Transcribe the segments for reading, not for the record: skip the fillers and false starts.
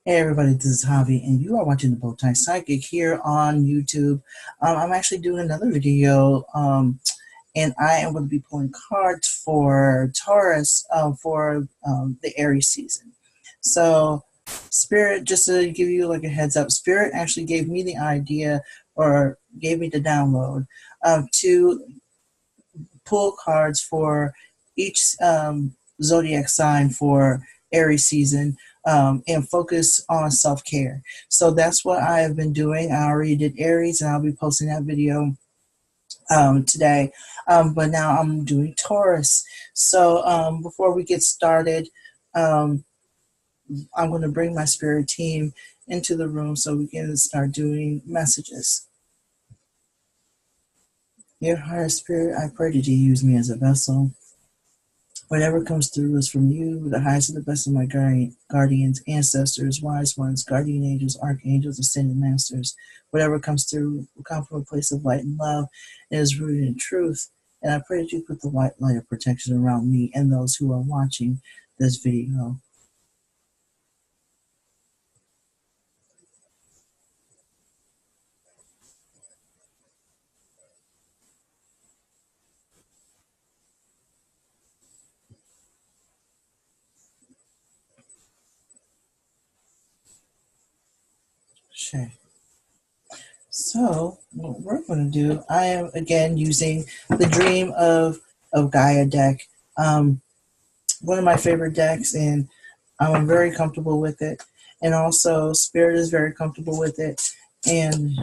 Hey everybody, this is Javi, and you are watching the Bowtie Psychic here on YouTube. I'm actually doing another video, and I am going to be pulling cards for Taurus for the Aries season. So, Spirit, just to give you like a heads up, Spirit actually gave me the idea or gave me the download to pull cards for each zodiac sign for Aries season and focus on self-care. So that's what I have been doing. I already did Aries and I'll be posting that video today. But now I'm doing Taurus. So before we get started, um, I'm going to bring my spirit team into the room so we can start doing messages. Dear higher spirit, I pray that you use me as a vessel. Whatever comes through is from you, the highest and the best of my guardians, ancestors, wise ones, guardian angels, archangels, ascended masters. Whatever comes through will come from a place of light and love and is rooted in truth. And I pray that you put the white light of protection around me and those who are watching this video. Sure. So, what we're going to do, I am again using the Dream of Gaia deck. One of my favorite decks, and I'm very comfortable with it. And also, Spirit is very comfortable with it, and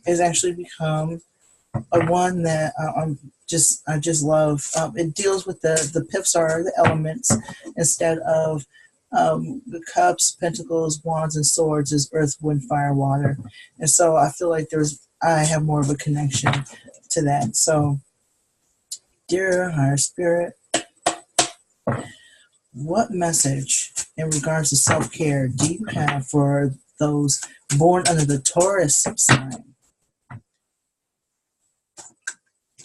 has actually become a one that I just love. It deals with the pips are the elements instead of the cups, pentacles, wands, and swords is earth, wind, fire, water, and so I feel like I have more of a connection to that. So, dear higher spirit, what message in regards to self-care do you have for those born under the Taurus sign?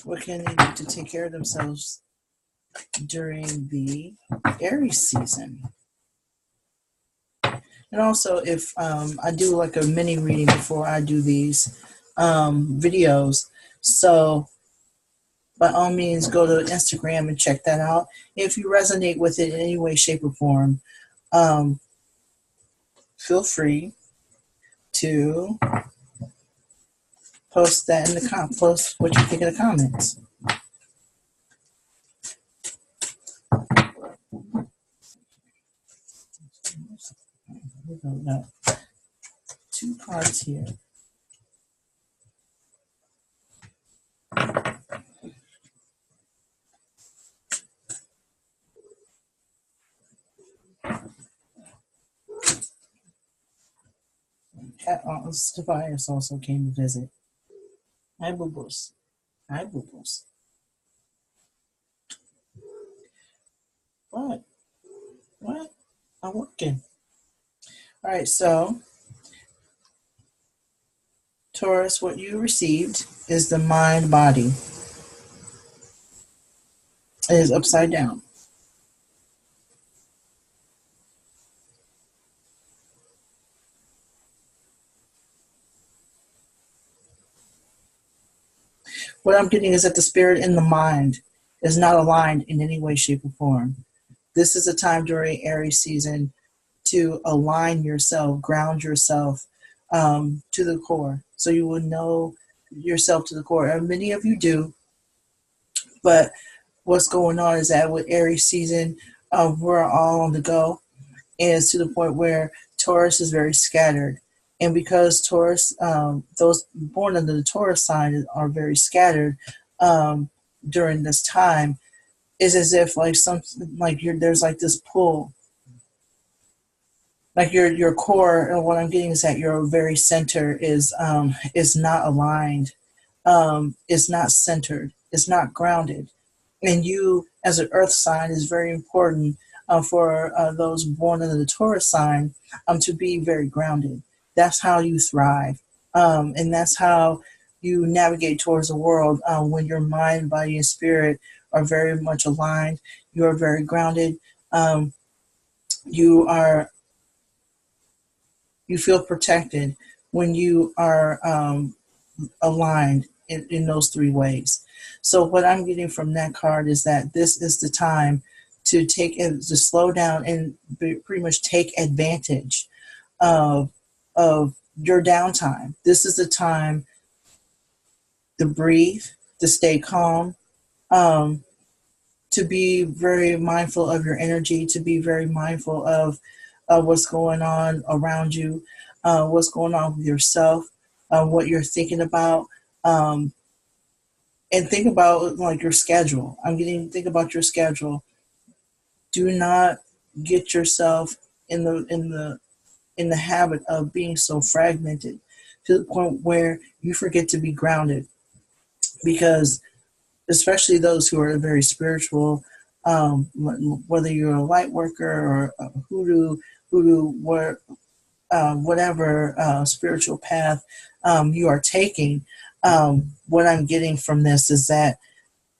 What can they do to take care of themselves during the Aries season? And also, if I do like a mini reading before I do these videos, so by all means, go to Instagram and check that out. If you resonate with it in any way, shape, or form, um, feel free to post that in the post what you think in the comments. No, two cards here. Cat Tobias also came to visit. Hi, boo boos. Hi, boo boos. What? What? I'm working. All right, so Taurus, what you received is the mind body. It is upside down. What I'm getting is that the spirit and the mind is not aligned in any way, shape, or form. This is a time during Aries season to align yourself, ground yourself to the core. So you will know yourself to the core. And many of you do, but what's going on is that with Aries season, we're all on the go. And it's to the point where Taurus is very scattered. And because Taurus, those born under the Taurus sign are very scattered during this time, is as if like something like there's like this pull, like your core. And what I'm getting is that your very center is not aligned, is not centered, is not grounded. And you, as an Earth sign, is very important for those born under the Taurus sign to be very grounded. That's how you thrive, and that's how you navigate towards the world when your mind, body, and spirit are very much aligned. You are very grounded. You are You feel protected when you are aligned in those three ways. So what I'm getting from that card is that this is the time to slow down and pretty much take advantage of of your downtime. This is the time to breathe, to stay calm, um, to be very mindful of your energy, to be very mindful of what's going on around you, what's going on with yourself, what you're thinking about, um, and think about like your schedule. I'm getting think about your schedule. Do not get yourself in the habit of being so fragmented to the point where you forget to be grounded, because especially those who are very spiritual, whether you're a light worker or a hoodoo, whatever spiritual path you are taking, what I'm getting from this is that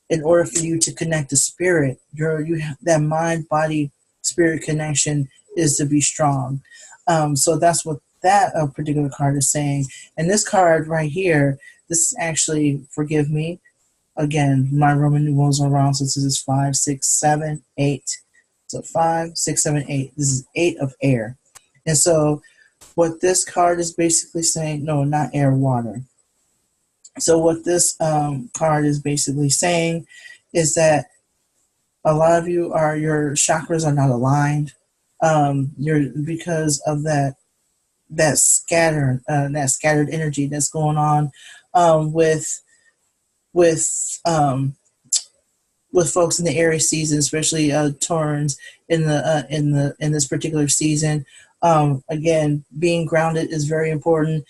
in order for you to connect to spirit, that mind, body, spirit connection is to be strong. So that's what that particular card is saying. And this card right here, this is actually, forgive me, again, my Roman numerals are wrong, so this is 5, 6, 7, 8. So 5, 6, 7, 8. This is 8 of air. And so what this card is basically saying, no, not air, water. So what this card is basically saying is that a lot of your chakras are not aligned. You're because of that scattered energy that's going on with with um, with folks in the Aries season, especially Taurans in this particular season. Again, being grounded is very important.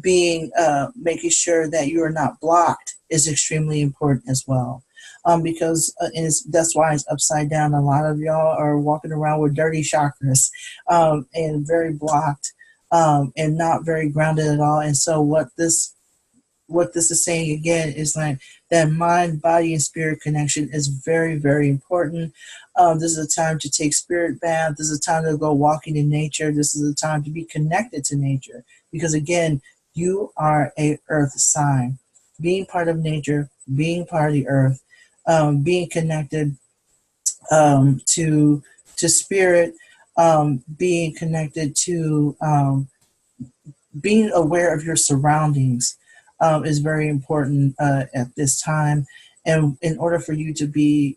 Being making sure that you are not blocked is extremely important as well. Because that's why it's upside down. A lot of y'all are walking around with dirty chakras and very blocked and not very grounded at all. And so what this is saying again is like that mind, body, and spirit connection is very, very important. This is a time to take spirit bath. This is a time to go walking in nature. This is a time to be connected to nature because again, you are a earth sign. Being part of nature, being part of the earth, being connected to spirit, being connected to being aware of your surroundings is very important at this time. And in order for you to be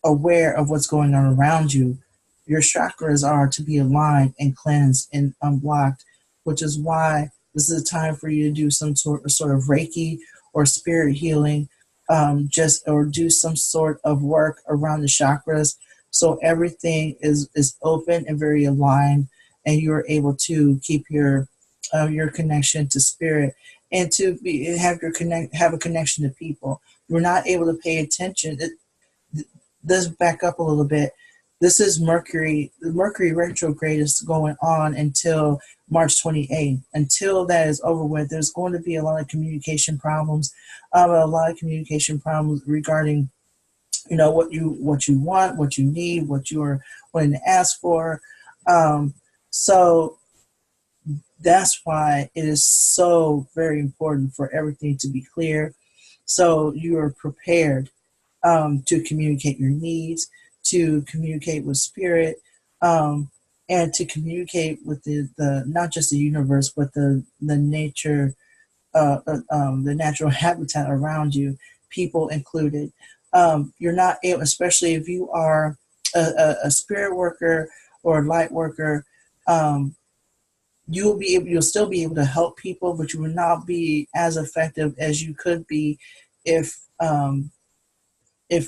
aware of what's going on around you, your chakras are to be aligned and cleansed and unblocked, which is why this is a time for you to do some sort of Reiki or spirit healing, just or do some sort of work around the chakras, so everything is open and very aligned, and you're able to keep your connection to spirit and to have a connection to people. You're not able to pay attention. Let's back up a little bit. This is Mercury. The Mercury retrograde is going on until March 28th. Until that is over with, there's going to be a lot of communication problems, regarding what you want, what you need, what you are wanting to ask for. So that's why it is so very important for everything to be clear, so you are prepared to communicate your needs, to communicate with spirit, and to communicate with the not just the universe, but the nature, the natural habitat around you, people included. You're not able, especially if you are a spirit worker or a light worker. You'll still be able to help people, but you will not be as effective as you could be if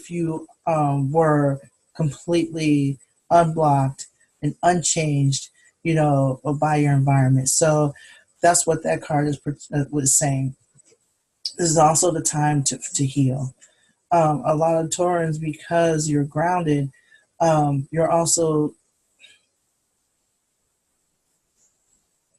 you were completely unblocked and unchanged, by your environment. So that's what that card was saying. This is also the time to heal. A lot of Taurans, because you're grounded, you're also,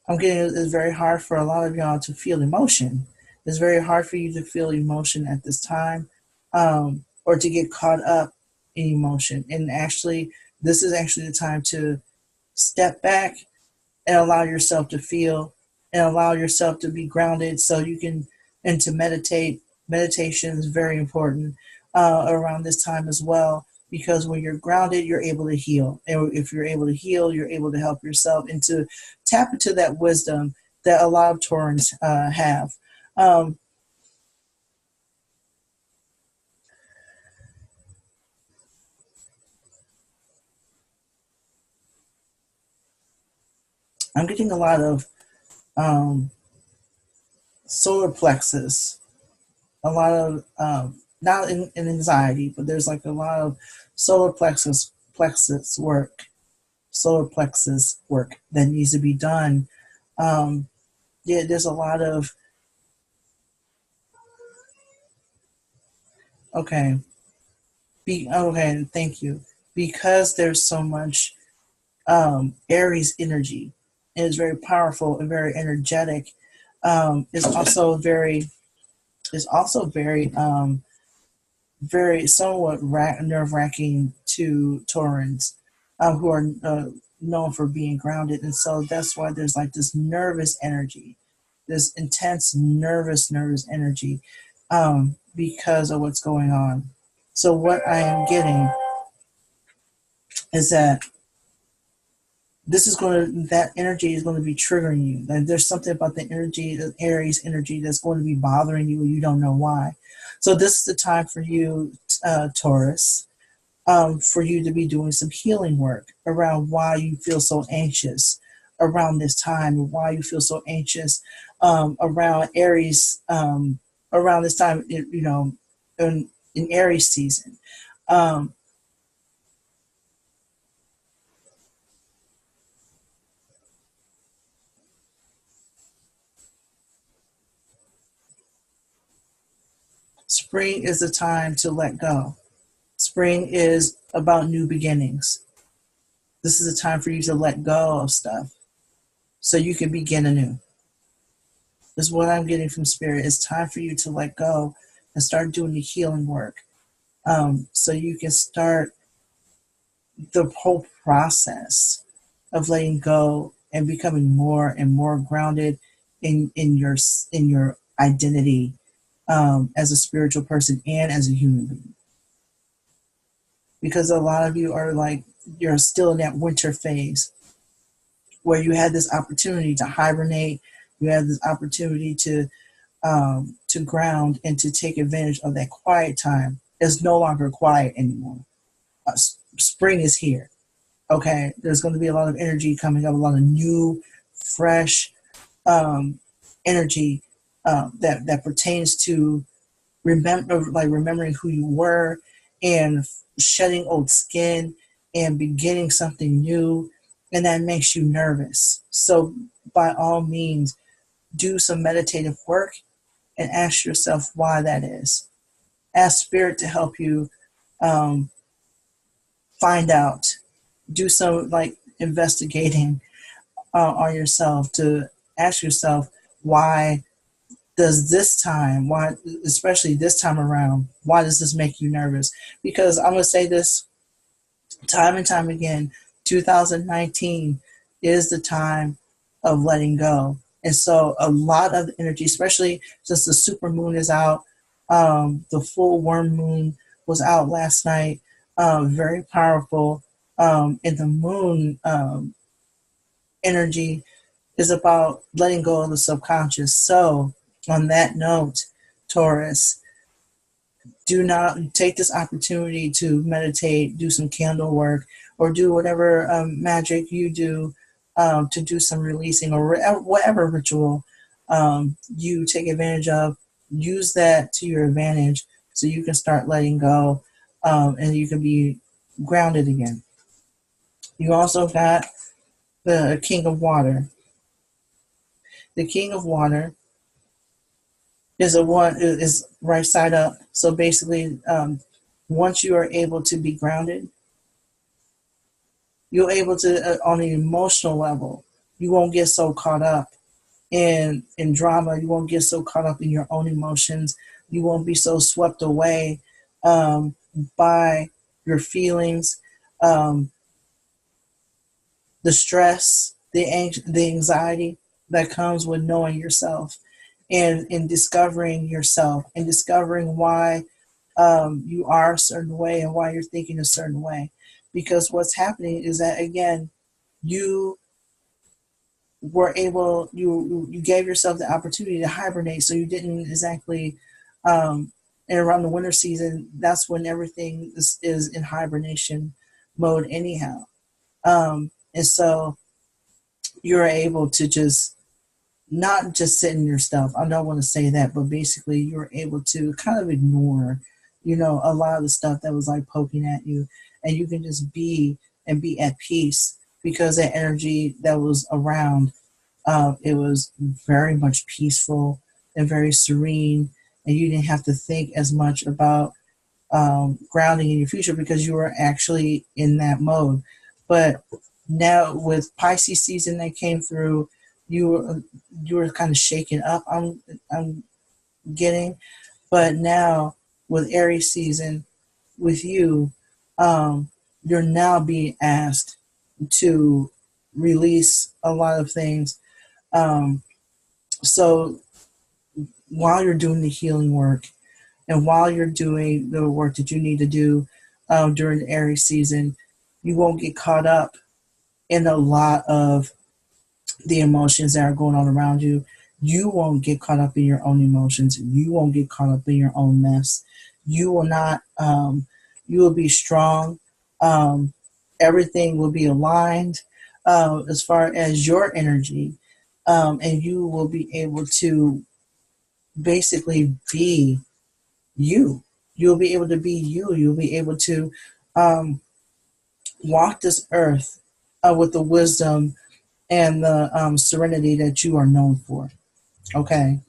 I'm getting, it's very hard for a lot of y'all to feel emotion. It's very hard for you to feel emotion at this time, or to get caught up in emotion. And actually, this is actually the time to step back and allow yourself to feel and allow yourself to be grounded so you can, and to meditate. Meditation is very important around this time as well, because when you're grounded you're able to heal, and if you're able to heal you're able to help yourself and to tap into that wisdom that a lot of Taurans have. um, I'm getting a lot of um, solar plexus, a lot of not in anxiety, but there's like a lot of solar plexus work, solar plexus work that needs to be done. Um, yeah, there's a lot of okay. Okay, thank you. Because there's so much Aries energy, and it's very powerful and very energetic. It's also very, it's also very somewhat nerve wracking to Taurans who are known for being grounded. And so that's why there's like this nervous energy, this intense nervous energy because of what's going on. So, what I am getting is that this is going to, that energy is going to be triggering you. And there's something about the energy, the Aries energy, that's going to be bothering you and you don't know why. So, this is the time for you, Taurus, for you to be doing some healing work around why you feel so anxious around this time, and why you feel so anxious around Aries, around this time, you know, in Aries season. Um, Spring is the time to let go. Spring is about new beginnings. This is a time for you to let go of stuff so you can begin anew. This is what I'm getting from Spirit. It's time for you to let go and start doing the healing work, so you can start the whole process of letting go and becoming more and more grounded in your identity as a spiritual person and as a human being. Because a lot of you are like, you're still in that winter phase where you had this opportunity to hibernate, you had this opportunity to ground and to take advantage of that quiet time. It's no longer quiet anymore. Spring is here. Okay, there's going to be a lot of energy coming up, a lot of new, fresh um, energy that pertains to remembering who you were, and shedding old skin and beginning something new, and that makes you nervous. So by all means, do some meditative work and ask yourself why that is. Ask Spirit to help you um, find out. Do some like investigating on yourself to ask yourself why does this time, why, especially this time around, why does this make you nervous? Because I'm going to say this time and time again, 2019 is the time of letting go. And so a lot of the energy, especially since the super moon is out, the full worm moon was out last night, very powerful. And the moon energy is about letting go of the subconscious. So, on that note, Taurus, do not take this opportunity to meditate, do some candle work, or do whatever magic you do to do some releasing, or whatever ritual you take advantage of. Use that to your advantage so you can start letting go and you can be grounded again. You also got the King of Water. The King of Water is right side up. So basically, once you are able to be grounded, you're able to on an emotional level. You won't get so caught up in drama. You won't get so caught up in your own emotions. You won't be so swept away by your feelings, um, the stress, the anxiety that comes with knowing yourself and in discovering yourself and discovering why you are a certain way and why you're thinking a certain way. Because what's happening is that, again, you were able, you gave yourself the opportunity to hibernate, so you didn't exactly, um, and around the winter season, that's when everything is in hibernation mode anyhow. And so you're able to just not just sit in your stuff. I don't want to say that, but basically you're able to kind of ignore, a lot of the stuff that was like poking at you, and you can just be and be at peace because that energy that was around, it was very much peaceful and very serene, and you didn't have to think as much about grounding in your future because you were actually in that mode. But now with Pisces season that came through, you were kind of shaken up. I'm getting, but now with Aries season, with you, you're now being asked to release a lot of things. Um, so while you're doing the healing work and while you're doing the work that you need to do during the Aries season, you won't get caught up in a lot of the emotions that are going on around you. You won't get caught up in your own emotions. You won't get caught up in your own mess. You will not, you will be strong. Um, Everything will be aligned as far as your energy. And you will be able to basically be you. You'll be able to be you. You'll be able to um, walk this earth with the wisdom and the serenity that you are known for. Okay.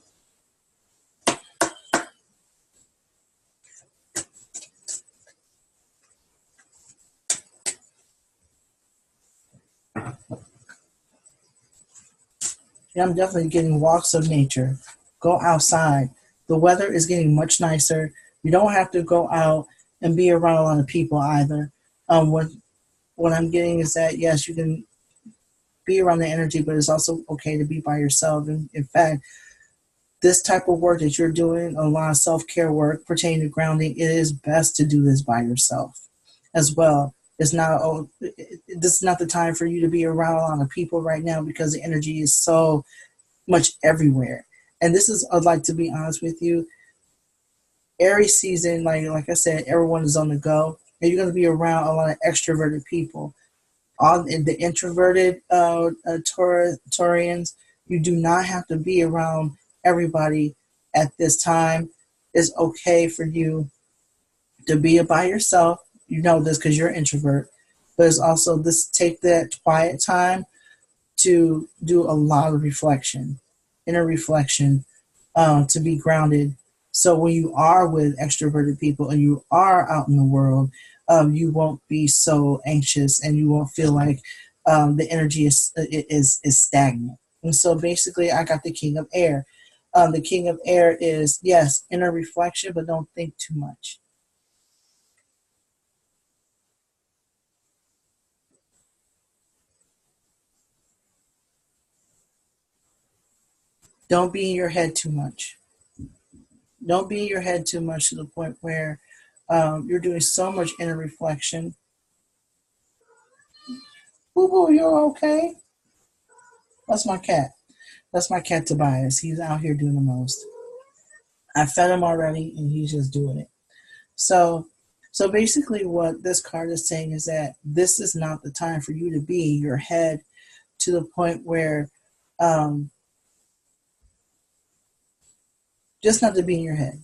Yeah, I'm definitely getting walks of nature. Go outside. The weather is getting much nicer. You don't have to go out and be around a lot of people either. What I'm getting is that yes, you can be around the energy, but it's also okay to be by yourself. And in fact, this type of work that you're doing, a lot of self-care work pertaining to grounding, it is best to do this by yourself as well. It's not, oh, this is not the time for you to be around a lot of people right now because the energy is so much everywhere. And this is, I'd like to be honest with you, Aries season, like I said, everyone is on the go, and you're going to be around a lot of extroverted people. All the introverted Taurians, you do not have to be around everybody at this time. It's okay for you to be by yourself. You know this because you're an introvert, but it's also this, take that quiet time to do a lot of reflection, inner reflection, to be grounded. So when you are with extroverted people and you are out in the world, you won't be so anxious and you won't feel like the energy is stagnant. And so basically, I got the King of Air. The King of Air is, yes, inner reflection, but don't think too much. Don't be in your head too much. Don't be in your head too much to the point where you're doing so much inner reflection. Boo boo, you're okay. That's my cat. That's my cat Tobias. He's out here doing the most. I fed him already, and he's just doing it. So, so basically, what this card is saying is that this is not the time for you to be in your head to the point where, um, just not to be in your head.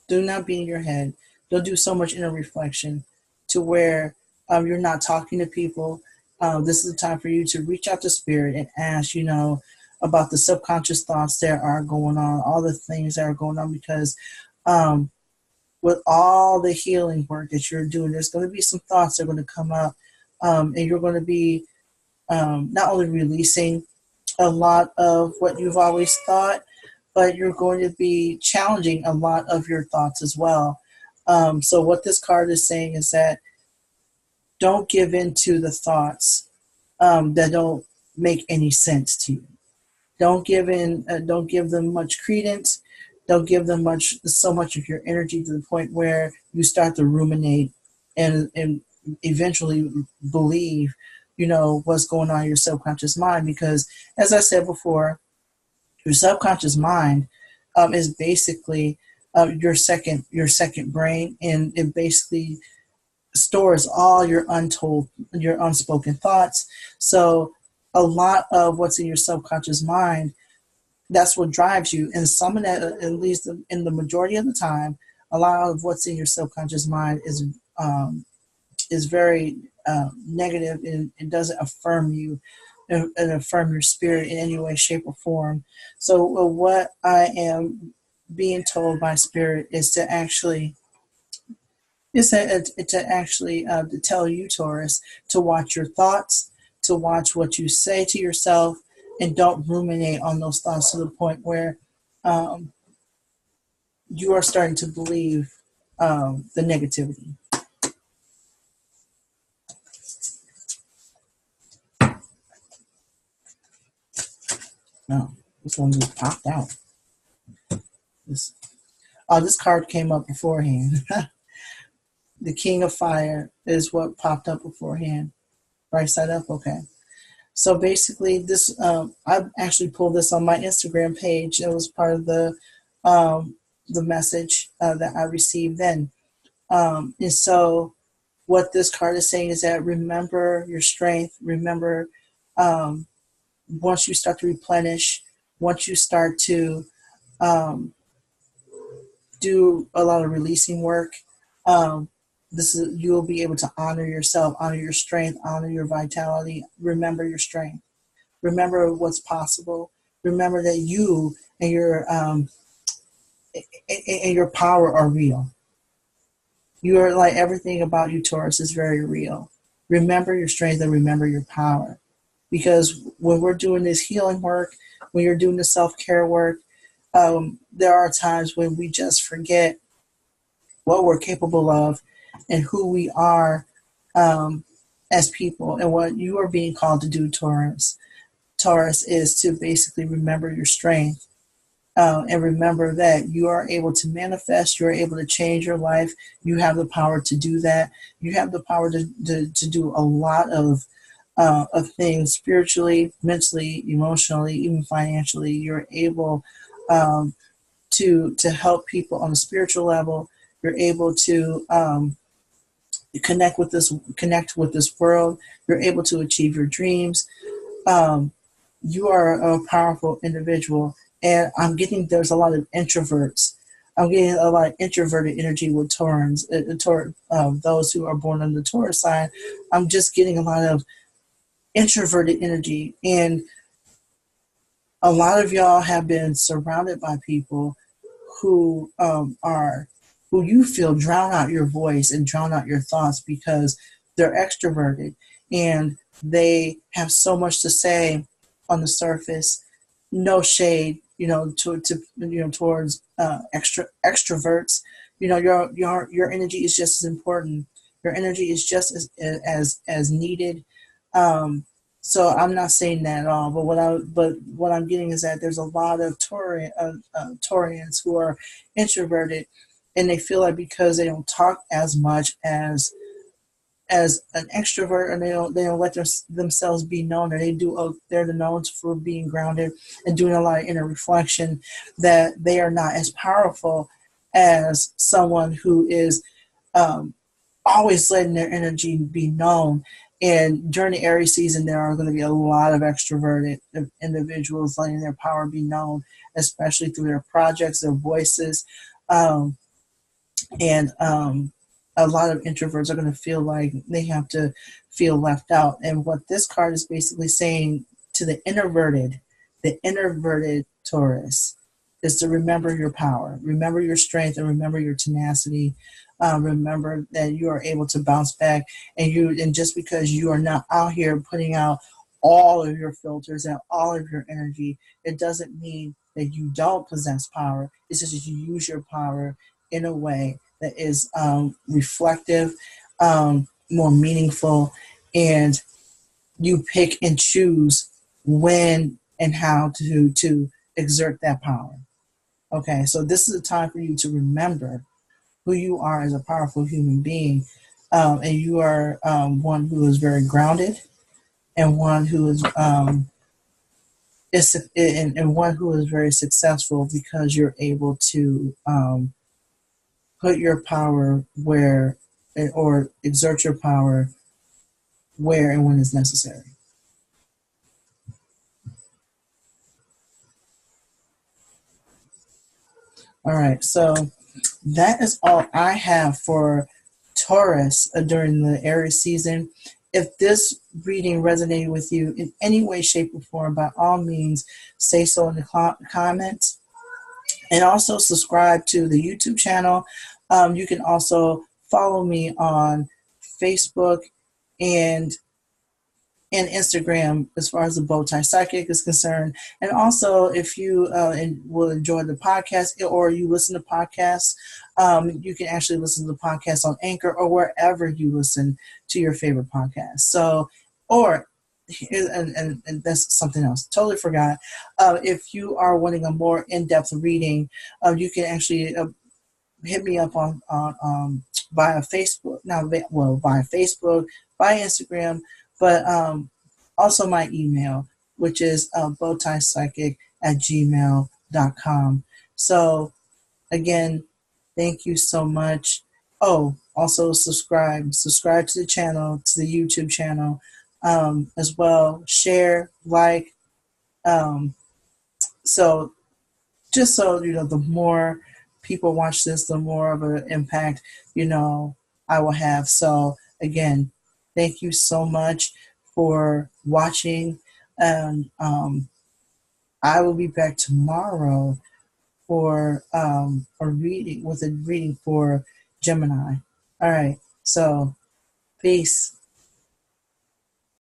Do not be in your head. Don't do so much inner reflection to where you're not talking to people. This is the time for you to reach out to spirit and ask, about the subconscious thoughts that are going on, all the things that are going on, because um, with all the healing work that you're doing, there's going to be some thoughts that are going to come up, and you're going to be not only releasing a lot of what you've always thought, but you're going to be challenging a lot of your thoughts as well. So what this card is saying is that don't give in to the thoughts that don't make any sense to you. Don't give them much credence. Don't give them so much of your energy to the point where you start to ruminate and eventually believe, what's going on in your subconscious mind. Because, as I said before, your subconscious mind is basically your second brain, and it basically stores all your unspoken thoughts. So a lot of what's in your subconscious mind, that's what drives you. And some of that, at least in the majority of the time, a lot of what's in your subconscious mind is very negative, and it doesn't affirm you and affirm your spirit in any way, shape, or form. So what I am being told by spirit is to actually to tell you, Taurus, to watch your thoughts, to watch what you say to yourself, and don't ruminate on those thoughts to the point where um, you are starting to believe the negativity. No, this one just popped out. This this card came up beforehand. The King of Fire is what popped up beforehand. Right side up, okay. So basically, this I actually pulled this on my Instagram page. It was part of the message that I received then. And so, what this card is saying is that remember your strength. Remember, um, once you start to replenish, once you start to um, do a lot of releasing work, um, you will be able to honor yourself, honor your strength, honor your vitality. Remember your strength. Remember what's possible. Remember that you and your power are real. You are like everything about you, Taurus, is very real. Remember your strength and remember your power. Because when we're doing this healing work, when you're doing the self-care work, there are times when we just forget what we're capable of and who we are um, as people. And what you are being called to do, Taurus, is to basically remember your strength. And remember that you are able to manifest, you're able to change your life. You have the power to do that. You have the power to do a lot of things spiritually, mentally, emotionally, even financially. You're able to help people on a spiritual level. You're able to connect with this world. You're able to achieve your dreams. Um, you are a powerful individual, and I'm getting there's a lot of introverts. I'm getting a lot of introverted energy with Taurans, those who are born on the Taurus sign. I'm just getting a lot of introverted energy, and a lot of y'all have been surrounded by people who are who you feel drown out your voice and drown out your thoughts because they're extroverted and they have so much to say on the surface. No shade, towards extroverts. Your energy is just as important. Your energy is just as needed. Um, so I'm not saying that at all. But what I'm getting is that there's a lot of Taurians who are introverted, and they feel like because they don't talk as much as an extrovert, and they don't let themselves be known, or they're known for being grounded and doing a lot of inner reflection, that they are not as powerful as someone who is um, always letting their energy be known. And during the Aries season, there are going to be a lot of extroverted individuals letting their power be known, especially through their projects, their voices. Um, and a lot of introverts are going to feel like they have to feel left out. And what this card is basically saying to the introverted Taurus, is to remember your power, remember your strength, and remember your tenacity. Remember that you are able to bounce back, and just because you are not out here putting out all of your filters and all of your energy, it doesn't mean that you don't possess power. It's just that you use your power in a way that is reflective, more meaningful, and you pick and choose when and how to exert that power. Okay, so this is a time for you to remember who you are as a powerful human being, and you are one who is very grounded, and one who and one who is very successful because you're able to put your power where or exert your power where and when is necessary. All right, so that is all I have for Taurus during the Aries season. If this reading resonated with you in any way, shape, or form, by all means, say so in the comments. And also subscribe to the YouTube channel. You can also follow me on Facebook and Instagram as far as the Bowtie Psychic is concerned. And also, if you will enjoy the podcast or you listen to podcasts, you can actually listen to the podcast on Anchor or wherever you listen to your favorite podcast. So, or and that's something else. Totally forgot. If you are wanting a more in-depth reading, you can actually hit me up on via Facebook. Now, well, via Facebook, via Instagram, but also my email, which is bowtiepsychic@gmail.com. So again, thank you so much. Oh, also subscribe to the channel, to the YouTube channel, as well. Share, like, um, so just so you know, the more people watch this, the more of an impact I will have. So again, thank you so much for watching, and I will be back tomorrow for a reading for Gemini. All right, so peace.